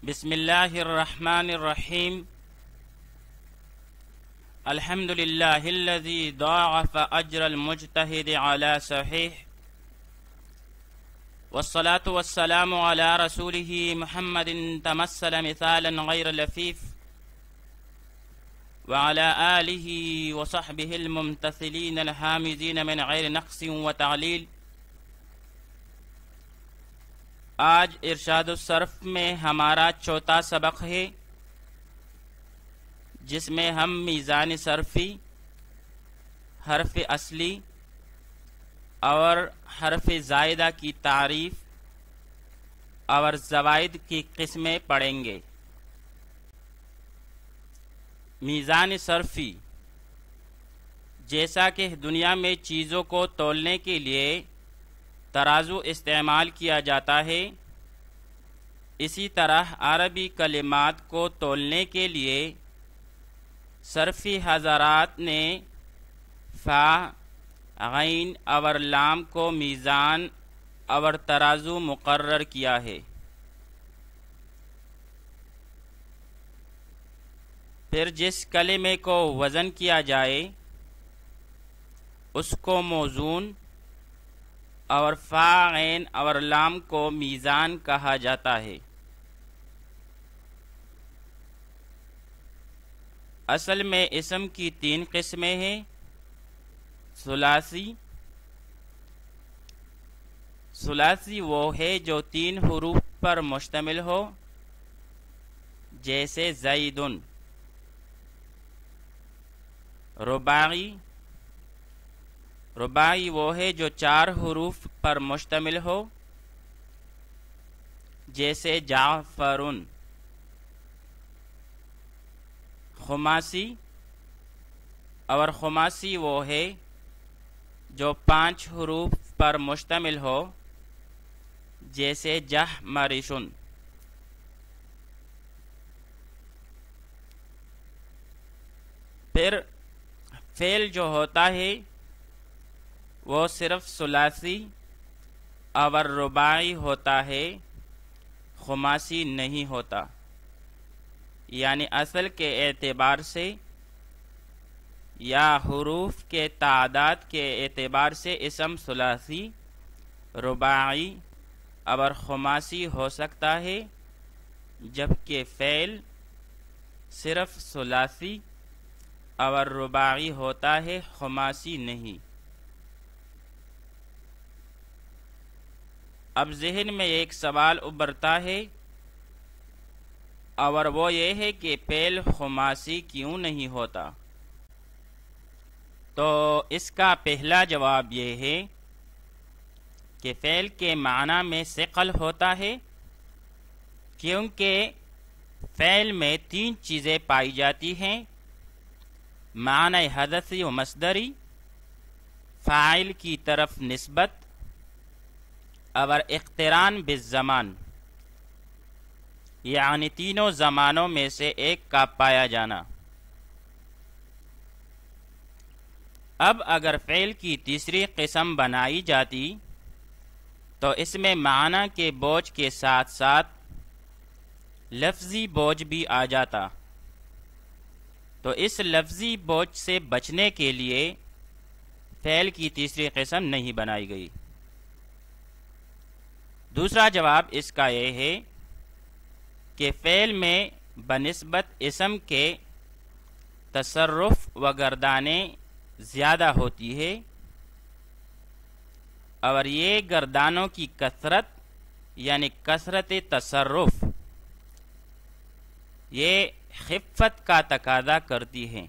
بسم اللہ الرحمن الرحیم الحمد للہ الذی ضاعف اجر المجتہد علی صحیح والصلاة والسلام علی رسولہ محمد تمثل مثالا غیر لفیف وعلى آلہ وصحبہ الممتثلین الحامدین من غیر نقص وتعلیل۔ آج ارشاد الصرف میں ہمارا چوتھا سبق ہے، جس میں ہم میزان صرفی، حرف اصلی اور حرف زائدہ کی تعریف اور زوائد کی قسمیں پڑھیں گے۔ میزان صرفی، جیسا کہ دنیا میں چیزوں کو تولنے کے لیے ترازو استعمال کیا جاتا ہے، اسی طرح عربی کلمات کو تولنے کے لیے صرفی حضرات نے فا، غین اور لام کو میزان اور ترازو مقرر کیا ہے۔ پھر جس کلمے کو وزن کیا جائے اس کو موزون، اور فا، غین اور لام کو میزان کہا جاتا ہے۔ اصل میں اسم کی 3 قسمیں ہیں: ثلاثی وہ ہے جو 3 حروف پر مشتمل ہو، جیسے زیدن۔ رباعی وہ ہے جو 4 حروف پر مشتمل ہو، جیسے جعفرن۔ خماسی وہ ہے جو 5 حروف پر مشتمل ہو، جیسے جحمرشن۔ پھر فعل جو ہوتا ہے وہ صرف ثلاثی اور رباعی ہوتا ہے، خماسی نہیں ہوتا، یعنی اصل کے اعتبار سے یا حروف کے تعداد کے اعتبار سے اسم ثلاثی، رباعی اور خماسی ہو سکتا ہے، جبکہ فعل صرف ثلاثی اور رباعی ہوتا ہے، خماسی نہیں۔ اب ذہن میں ایک سوال ابھرتا ہے، اور وہ یہ ہے کہ فعل خماسی کیوں نہیں ہوتا؟ تو اس کا پہلا جواب یہ ہے کہ فعل کے معنی میں ثقل ہوتا ہے، کیونکہ فعل میں 3 چیزیں پائی جاتی ہیں: معنی حدثی و مصدری، فاعل کی طرف نسبت، اور اقتران بالزمان، یعنی تینوں زمانوں میں سے ایک کا پایا جانا۔ اب اگر فعل کی تیسری قسم بنائی جاتی تو اس میں معنی کے بوجھ کے ساتھ ساتھ لفظی بوجھ بھی آ جاتا، تو اس لفظی بوجھ سے بچنے کے لیے فعل کی تیسری قسم نہیں بنائی گئی۔ دوسرا جواب اس کا یہ ہے کہ فعل میں بنسبت اسم کے تصرف و گردانیں زیادہ ہوتی ہے، اور یہ گردانوں کی کثرت یعنی کثرت تصرف یہ خفت کا تقاضا کرتی ہے،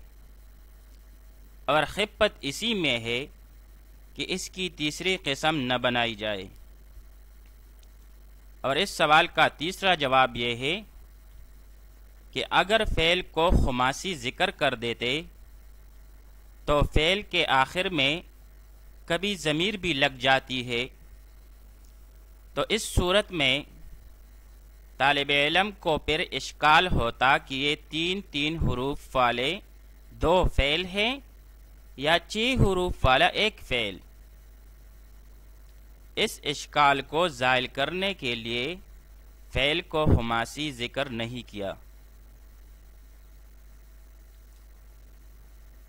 اور خفت اسی میں ہے کہ اس کی تیسری قسم نہ بنائی جائے۔ اور اس سوال کا تیسرا جواب یہ ہے کہ اگر فعل کو خماسی ذکر کر دیتے تو فعل کے آخر میں کبھی ضمیر بھی لگ جاتی ہے، تو اس صورت میں طالب علم کو پھر اشکال ہوتا کہ یہ 3 حروف والے 2 فعل ہیں یا 6 حروف والا ایک فعل۔ اس اشکال کو زائل کرنے کے لیے فعل کو خماسی ذکر نہیں کیا۔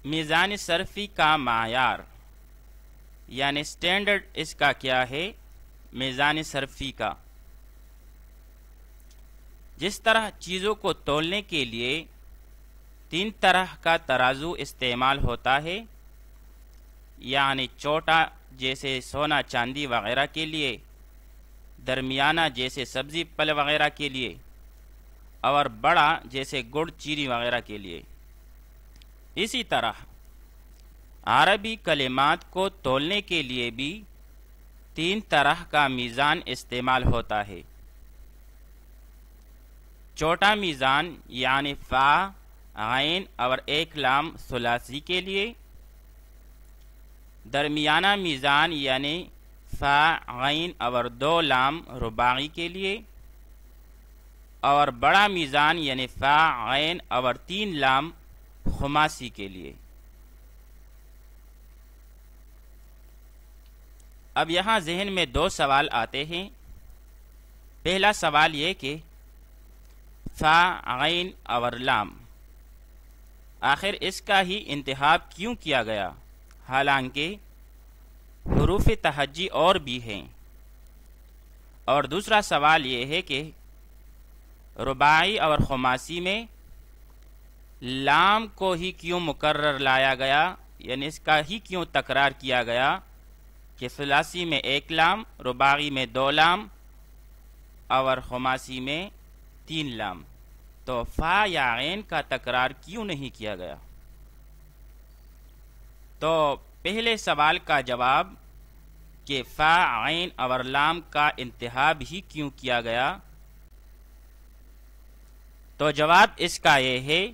میزان صرفی کا معیار یعنی سٹینڈرڈ اس کا کیا ہے؟ میزان صرفی کا جس طرح چیزوں کو تولنے کے لیے 3 طرح کا ترازو استعمال ہوتا ہے، یعنی چھوٹا جیسے سونا چاندی وغیرہ کے لیے، درمیانہ جیسے سبزی پھل وغیرہ کے لیے، اور بڑا جیسے گڑ چینی وغیرہ کے لیے، اسی طرح عربی کلمات کو تولنے کے لیے بھی 3 طرح کا میزان استعمال ہوتا ہے۔ چھوٹا میزان یعنی فا، عین اور 1 لام ثلاثی کے لیے، درمیانہ میزان یعنی فا، عین اور 2 لام رباعی کے لیے، اور بڑا میزان یعنی فا، عین اور 3 لام خماسی کے لیے۔ اب یہاں ذہن میں 2 سوال آتے ہیں۔ پہلا سوال یہ کہ فا، عین اور لام آخر اس کا ہی انتخاب کیوں کیا گیا، حالانکہ حروف تہجی اور بھی ہیں؟ اور دوسرا سوال یہ ہے کہ رباعی اور خماسی میں لام کو ہی کیوں مقرر لایا گیا، یعنی اس کا ہی کیوں تکرار کیا گیا کہ ثلاثی میں 1 لام، رباعی میں 2 لام اور خماسی میں 3 لام، تو فا یا عین کا تکرار کیوں نہیں کیا گیا؟ تو پہلے سوال کا جواب کہ فا، عین اور لام کا انتخاب ہی کیوں کیا گیا، تو جواب اس کا یہ ہے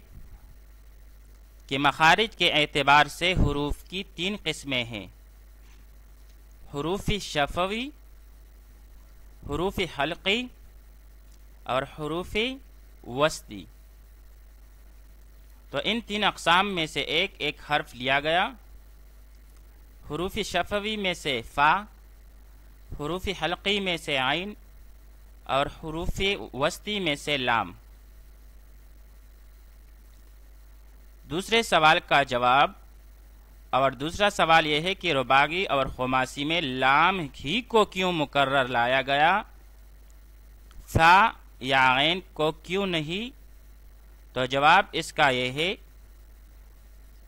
کہ مخارج کے اعتبار سے حروف کی 3 قسمیں ہیں: حروف شفوی، حروف حلقی اور حروف وسطی۔ تو ان 3 اقسام میں سے ایک حرف لیا گیا۔ حروف شفوی میں سے فا، حروف حلقی میں سے عین اور حروف وسطی میں سے لام۔ دوسرے سوال کا جواب اور دوسرا سوال یہ ہے کہ رباعی اور خماسی میں لام ہی کو کیوں مقرر لایا گیا، فا یا عین کو کیوں نہیں؟ تو جواب اس کا یہ ہے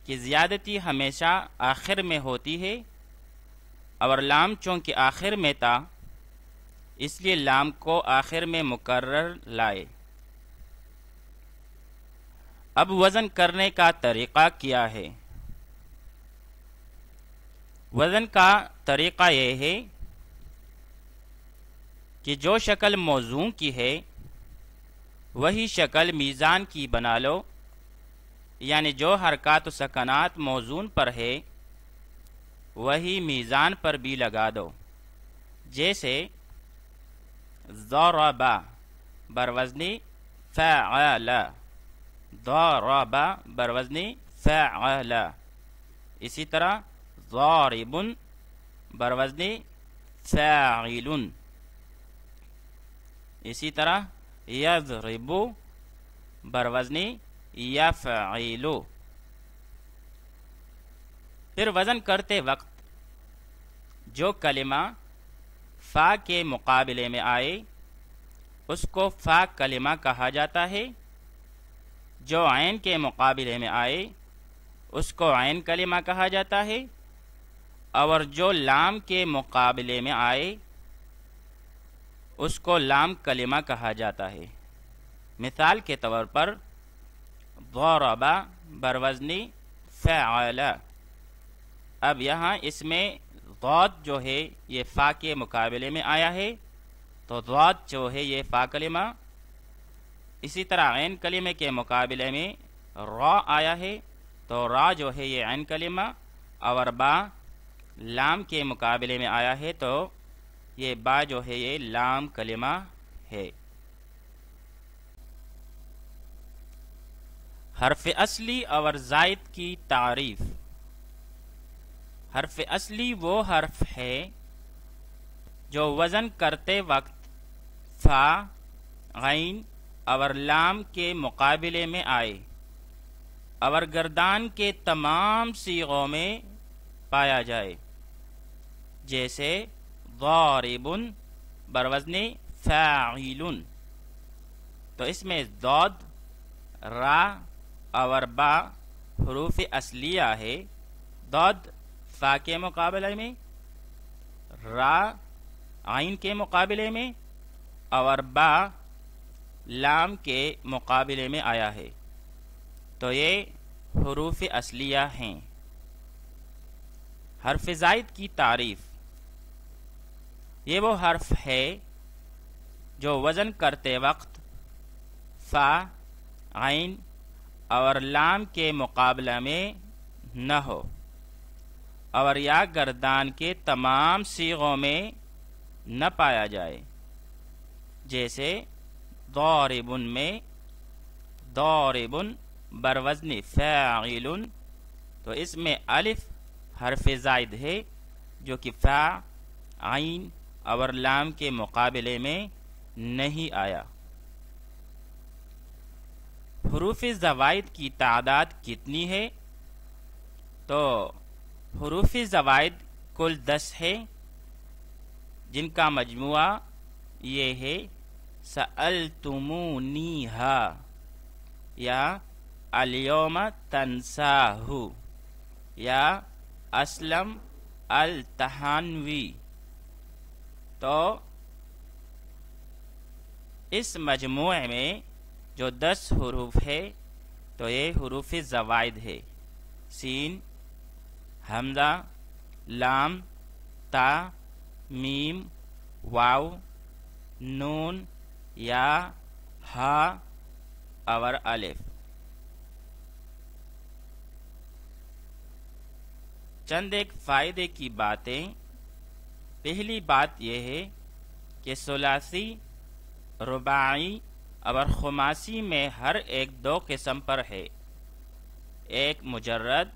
کہ زیادتی ہمیشہ آخر میں ہوتی ہے، اور لام چونکہ آخر میں تھا اس لیے لام کو آخر میں مقرر لائے۔ اب وزن کرنے کا طریقہ کیا ہے؟ وزن کا طریقہ یہ ہے کہ جو شکل موزوں کی ہے وہی شکل میزان کی بنا لو، یعنی جو حرکات و سکنات موزون پر ہے وہی میزان پر بھی لگا دو۔ جیسے ضرب بروزنی فعل، ضرب بروزنی فعل، اسی طرح ضارب بروزنی فاعل، اسی طرح یضرب بروزنی یفعل۔ پھر وزن کرتے وقت جو کلمہ فا کے مقابلے میں آئے اس کو فا کلمہ کہا جاتا ہے، جو عین کے مقابلے میں آئے اس کو عین کلمہ کہا جاتا ہے، اور جو لام کے مقابلے میں آئے اس کو لام کلمہ کہا جاتا ہے۔ مثال کے طور پر ضرب بروزنی فعل، اب یہاں اس میں ضاد جو ہے یہ فا کے مقابلے میں آیا ہے تو ضاد جو ہے یہ فا کلمہ، اسی طرح عین کلمے کے مقابلے میں را آیا ہے تو را جو ہے یہ عین کلمہ، اور با لام کے مقابلے میں آیا ہے تو یہ با جو ہے یہ لام کلمہ ہے۔ حرف اصلی اور زائد کی تعریف۔ حرف اصلی وہ حرف ہے جو وزن کرتے وقت فا، غین اور لام کے مقابلے میں آئے اور گردان کے تمام صیغوں میں پایا جائے، جیسے ضارب بروزن فاعل، تو اس میں ضاد، را اور با حروف اصلیہ ہے۔ ضاد فا کے مقابلے میں، را عین کے مقابلے میں، اور با لام کے مقابلے میں آیا ہے، تو یہ حروف اصلیہ ہیں۔ حرف زائد کی تعریف: یہ وہ حرف ہے جو وزن کرتے وقت فا، عین اور لام کے مقابلہ میں نہ ہو اور یا گردان کے تمام صیغوں میں نہ پایا جائے، جیسے ضارب میں ضارب بروزن فاعل، تو اس میں الف حرف زائد ہے جو کہ فا، عین اور لام کے مقابلے میں نہیں آیا۔ حروف زوائد کی تعداد کتنی ہے؟ تو حروف زوائد کل 10 ہے، جن کا مجموعہ یہ ہے: سألتمونیہا یا الیوم تنساہ یا اسلم التحانوی۔ تو اس مجموعے میں جو 10 حروف ہے تو یہ حروف زوائد ہے: سین، حمزہ، لام، تا، میم، واو، نون، یا، ہا اور الف۔ چند ایک فائدے کی باتیں: پہلی بات یہ ہے کہ ثلاثی، رباعی اور خماسی میں ہر ایک 2 قسم پر ہے، ایک مجرد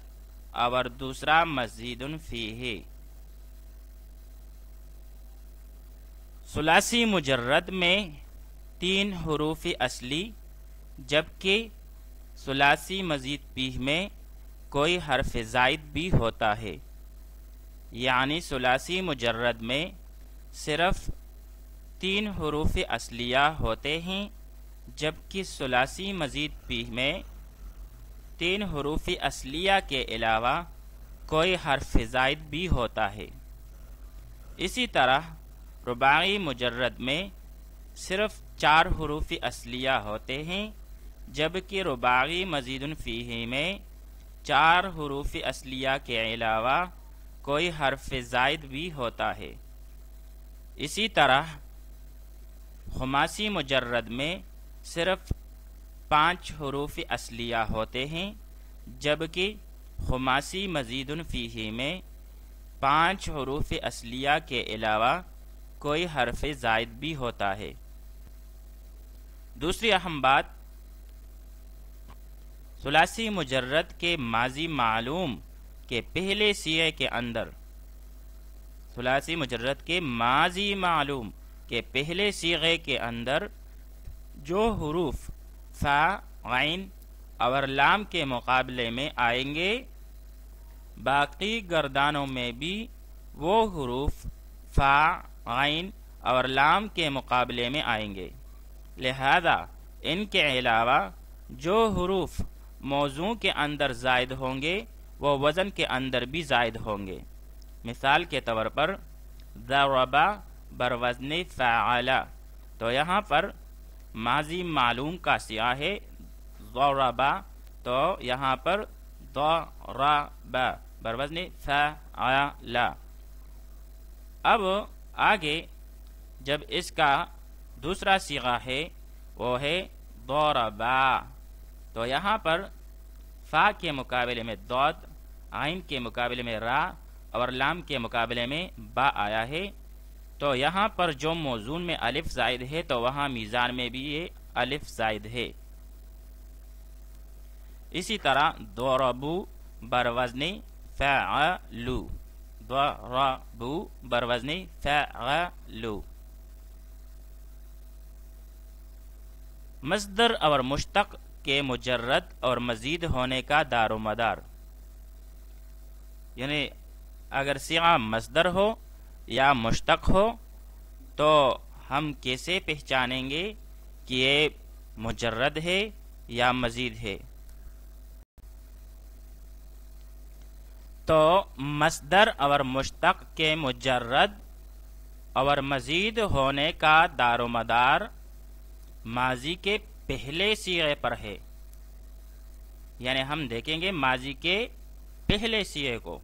اور دوسرا مزید فیہ۔ ثلاثی مجرد میں 3 حروف اصلی، جبکہ ثلاثی مزید فیہ میں کوئی حرف زائد بھی ہوتا ہے، یعنی ثلاثی مجرد میں صرف 3 حروف اصلیہ ہوتے ہیں، جبکہ ثلاثی مزید فیہ میں 3 حروف اصلیہ کے علاوہ کوئی حرف زائد بھی ہوتا ہے۔ اسی طرح رباعی مجرد میں صرف 4 حروف اصلیہ ہوتے ہیں، جبکہ رباعی مزید فیہ میں 4 حروف اصلیہ کے علاوہ کوئی حرف زائد بھی ہوتا ہے۔ اسی طرح خماسی مجرد میں صرف 5 حروف اصلیہ ہوتے ہیں، جبکہ خماسی مزید فیہ میں 5 حروف اصلیہ کے علاوہ کوئی حرف زائد بھی ہوتا ہے۔ دوسری اہم بات، ثلاثی مجرد کے ماضی معلوم کے پہلے صیغے کے اندر، ثلاثی مجرد کے ماضی معلوم کے پہلے صیغے کے اندر جو حروف فا، عین اور لام کے مقابلے میں آئیں گے، باقی گردانوں میں بھی وہ حروف فا، عین اور لام کے مقابلے میں آئیں گے، لہذا ان کے علاوہ جو حروف موضوع کے اندر زائد ہوں گے وہ وزن کے اندر بھی زائد ہوں گے۔ مثال کے طور پر ضرب بروزن فعل، تو یہاں پر ماضی معلوم کا صیغہ ہے ضرب، تو یہاں پر ضرب بروزن فعل۔ اب آگے جب اس کا دوسرا صیغہ ہے وہ ہے ضربا، تو یہاں پر فا کے مقابلے میں ضاد، عین کے مقابلے میں را اور لام کے مقابلے میں با آیا ہے، تو یہاں پر جو موزون میں الف زائد ہے تو وہاں میزان میں بھی یہ الف زائد ہے۔ اسی طرح ضربو بروزن فعلو، ضربو بروزن فعلو۔ مصدر اور مشتق کے مجرد اور مزید ہونے کا دار و مدار، یعنی اگر صیغہ مصدر ہو یا مشتق ہو تو ہم کیسے پہچانیں گے کہ یہ مجرد ہے یا مزید ہے؟ تو مصدر اور مشتق کے مجرد اور مزید ہونے کا دار و مدار ماضی کے پہلے صیغے پر ہے، یعنی ہم دیکھیں گے ماضی کے پہلے صیغے کو۔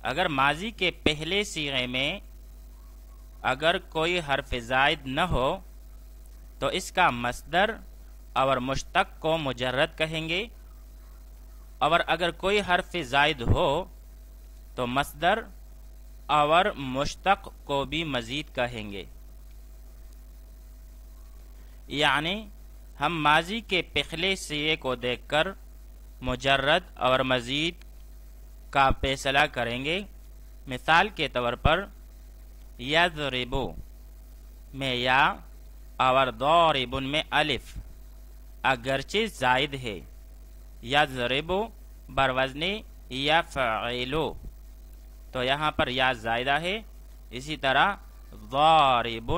اگر ماضی کے پہلے صیغے میں اگر کوئی حرف زائد نہ ہو تو اس کا مصدر اور مشتق کو مجرد کہیں گے، اور اگر کوئی حرف زائد ہو تو مصدر اور مشتق کو بھی مزید کہیں گے۔ یعنی ہم ماضی کے پہلے صیغے کو دیکھ کر مجرد اور مزید کا فیصلہ کریں گے۔ مثال کے طور پر یضربو میں یا اور ضارب میں الف اگرچہ زائد ہے، یضربو بروزن یفعلو تو یہاں پر یا زائدہ ہے، اسی طرح ضارب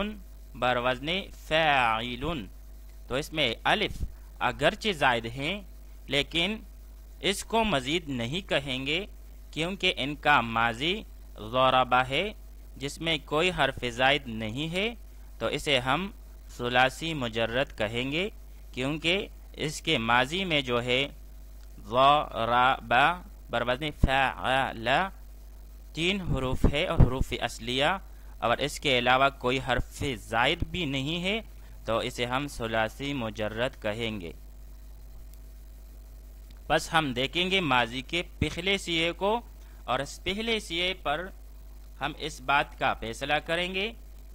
بروزن فاعل تو اس میں الف اگرچہ زائد ہیں لیکن اس کو مزید نہیں کہیں گے کیونکہ ان کا ماضی ضربہ ہے جس میں کوئی حرف زائد نہیں ہے، تو اسے ہم ثلاثی مجرد کہیں گے کیونکہ اس کے ماضی میں جو ہے ضربہ بروزن فعل 3 حروف ہے اور حروف اصلیہ، اور اس کے علاوہ کوئی حرف زائد بھی نہیں ہے، تو اسے ہم ثلاثی مجرد کہیں گے۔ بس ہم دیکھیں گے ماضی کے پہلے صیغے کو، اور اس پہلے صیغے پر ہم اس بات کا فیصلہ کریں گے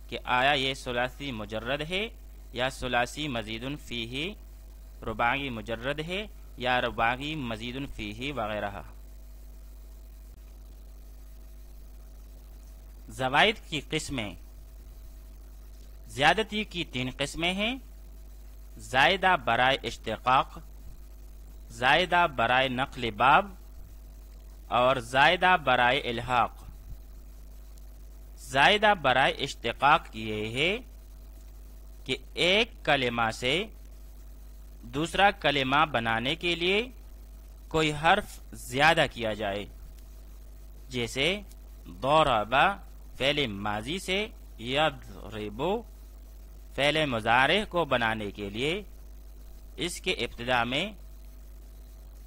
کہ آیا یہ ثلاثی مجرد ہے یا ثلاثی مزید فیہ رباعی مجرد ہے یا رباعی مزید فیہ وغیرہ۔ زوائد کی قسمیں، زیادتی کی 3 قسمیں ہیں: زائدہ برائے اشتقاق، زائدہ برائے نقل باب اور زائدہ برائے الحاق۔ زائدہ برائے اشتقاق یہ ہے کہ ایک کلمہ سے دوسرا کلمہ بنانے کے لیے کوئی حرف زیادہ کیا جائے، جیسے ضرب فعل ماضی سے یضرب فعل مضارع کو بنانے کے لیے اس کے ابتدا میں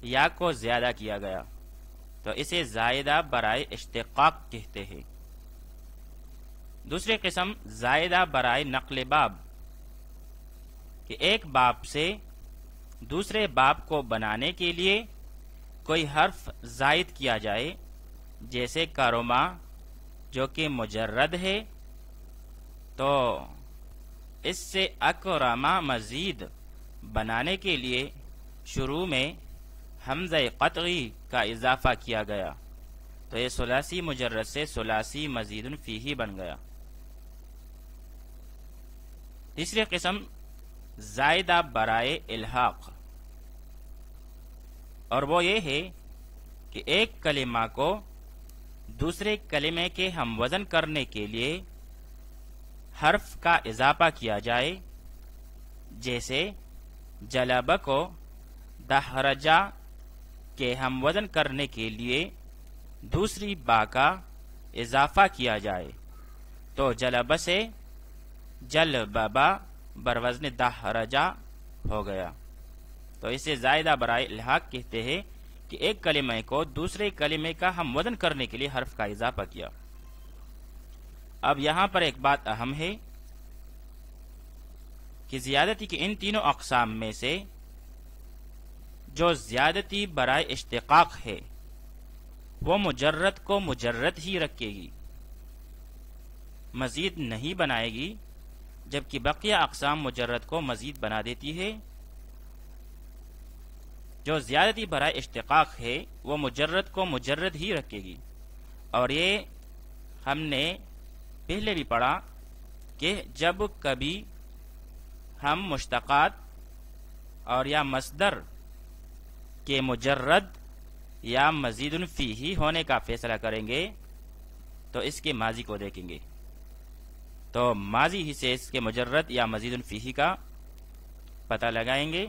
یا کو زیادہ کیا گیا، تو اسے زائدہ برائے اشتقاق کہتے ہیں۔ دوسری قسم زائدہ برائے نقل باب، کہ ایک باب سے دوسرے باب کو بنانے کے لیے کوئی حرف زائد کیا جائے، جیسے کرما جو کہ مجرد ہے، تو اس سے اکرما مزید بنانے کے لیے شروع میں حمزہ قطعی کا اضافہ کیا گیا، تو یہ ثلاثی مجرد سے ثلاثی مزید فیہ بن گیا۔ تیسری قسم زائدہ برائے الحاق، اور وہ یہ ہے کہ ایک کلمہ کو دوسرے کلمے کے ہم وزن کرنے کے لیے حرف کا اضافہ کیا جائے، جیسے جلب کو دحرجہ کے ہم وزن کرنے کے لیے دوسری با کا اضافہ کیا جائے، تو جلب سے جلببا بروزن دحرجہ ہو گیا، تو اسے زائدہ برائے الحاق کہتے ہیں کہ ایک کلمے کو دوسرے کلمے کا ہم وزن کرنے کے لیے حرف کا اضافہ کیا۔ اب یہاں پر ایک بات اہم ہے کہ زیادتی کی ان تینوں اقسام میں سے جو زیادتی برائے اشتقاق ہے وہ مجرد کو مجرد ہی رکھے گی، مزید نہیں بنائے گی، جبکہ بقیہ اقسام مجرد کو مزید بنا دیتی ہے۔ جو زیادتی برائے اشتقاق ہے وہ مجرد کو مجرد ہی رکھے گی، اور یہ ہم نے پہلے بھی پڑھا کہ جب کبھی ہم مشتقات اور یا مصدر کے مجرد یا مزید فیہ ہونے کا فیصلہ کریں گے تو اس کے ماضی کو دیکھیں گے. تو ماضی ہی سے اس کے مجرد یا مزید فیہ کا پتہ لگائیں گے.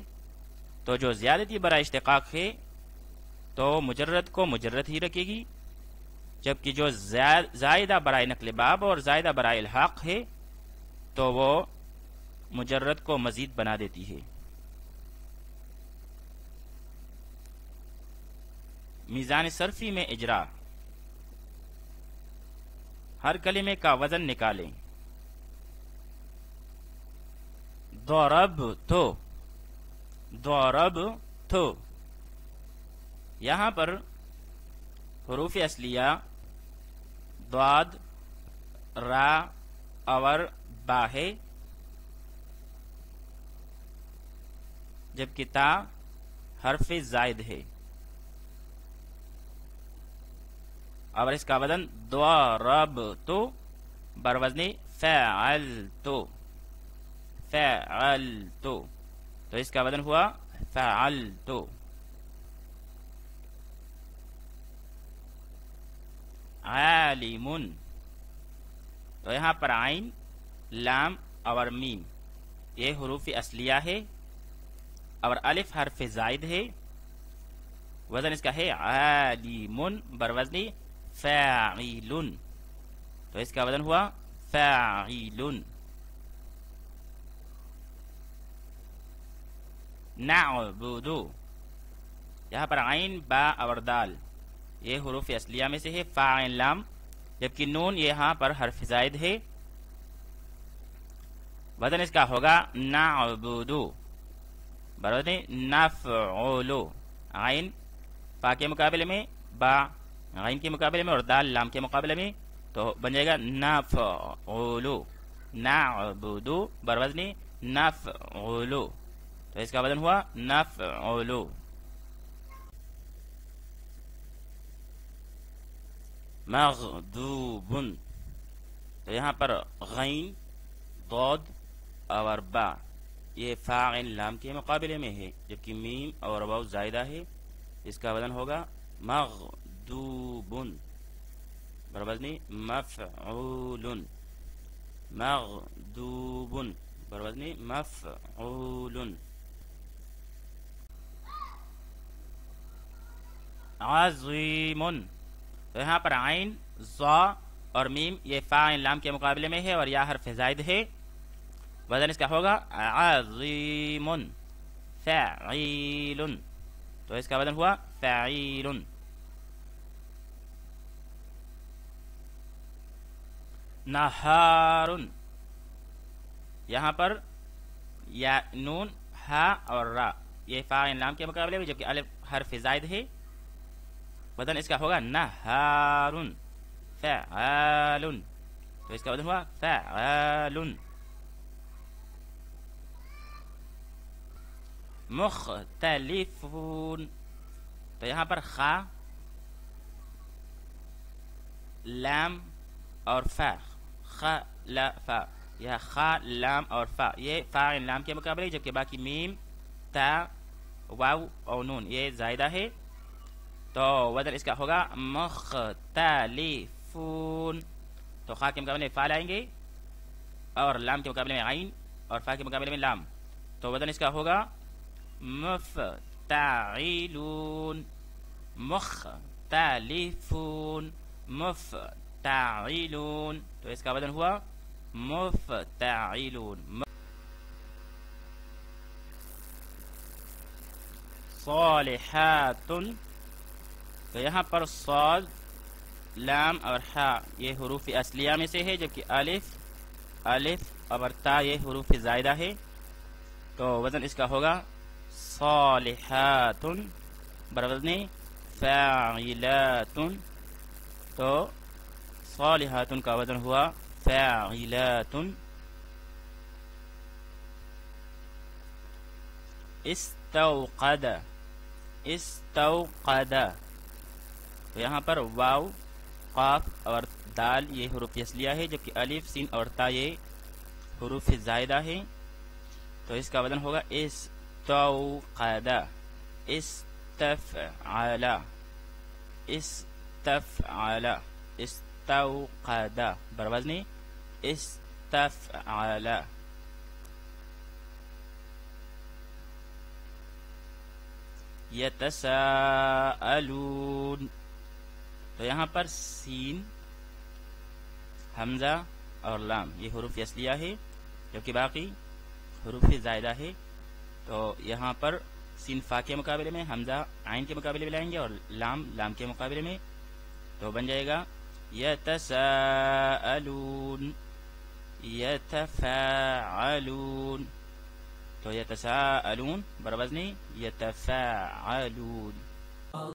تو جو زیادتی برائے اشتقاق ہے تو مجرد کو مجرد ہی رکھے گی، جبکہ جو زائدہ برائے نقل باب اور زائدہ برائے الحاق ہے تو وہ مجرد کو مزید بنا دیتی ہے. میزان صرفی میں اجرا. ہر کلمے کا وزن نکالیں. ضربت، ضربت. یہاں پر حروف اصلیہ ضاد، را اور با ہے، جبکہ تا حرف زائد ہے اور اس کا وزن ضربت بروزن فعلت، فعلت. تو اس کا وزن ہوا فعلت. عالم. تو یہاں پر عین، لام اور میم یہ حروف اصلیہ ہے اور الف حرف زائد ہے. وزن اس کا ہے عالم بروزن فاعل. تو اس کا وزن ہوا فاعل. نعبد. یہاں پر عین، با اور دال یہ حروف اصلیہ میں سے ہے، فاعل لام، جبکہ نون یہاں پر حرف زائد ہے. وزن اس کا ہوگا نعبد بروزن نفعل. عین فا کے مقابلے میں، با عین کے مقابلے میں اور دال لام کے مقابلے میں، تو بن جائے گا نفعل. نعبد بروزن نفعل. تو اس کا وزن ہوا نفعل. مغضوب. تو یہاں پر غین، ضاد اور با یہ فاعل لام کے مقابلے میں ہے، جبکہ میم اور واو زائدہ ہے. اس کا وزن ہوگا مغضوب بروزن مفعول. مغضوب بروزن مفعول. عظیم. تو یہاں پر عین، ضا اور میم یہ فاعل لام کے مقابلے میں ہے اور یا حرف زائد ہے. وزن اس کا ہوگا عظیم فاعل. تو اس کا وزن ہوا فاعل. نہار. یہاں پر یا نون، ہا اور را یہ فاعل لام کے مقابلے میں، جبکہ الف حرف زائد ہے. وزن اس کا ہوگا نہار فعال. تو اس کا وزن ہوا فعال. مختلفون. تو یہاں پر خا، لام اور فا، خلف. یہ خا، لام اور فا یہ فاعل لام کے مقابلے، جبکہ باقی میم، تا، واو اور نون یہ زائدہ ہے. تو وزن اس کا ہوگا مختلفون. تو خا کے مقابلے میں فا لائیں گے اور لام کے مقابلے میں عین اور فا کے مقابلے میں لام. تو وزن اس کا ہوگا مفتعلون. مختلفون مفتعلون. تو اس کا وزن ہوا مفتعلون. صالحات. تو یہاں پر صاد، لام اور ہا یہ حروف اصلیہ میں سے ہے، جبکہ الف اور تا یہ حروف زائدہ ہے. تو وزن اس کا ہوگا صالحات بروزن فاعلات. تو صالحات کا وزن ہوا فاعلات. استوقد. استوقد. تو یہاں پر واو، قاف اور دال یہ حروف اصلیہ ہے، جبکہ الف، سین اور تا یہ حروف زائدہ ہے. تو اس کا وزن ہوگا استوقد استفعل استفعل استوقد بروزن استفعل. یتساءلون، تو یہاں پر سین، حمزہ اور لام یہ حروف اصلیہ ہے، جبکہ باقی حروف زائدہ ہے. تو یہاں پر سین فا کے مقابلے میں، حمزہ عین کے مقابلے میں لائیں گے، اور لام کے مقابلے میں، تو بن جائے گا یتساءلون یتفاعلون. تو یتساءلون بروزن یتفاعلون.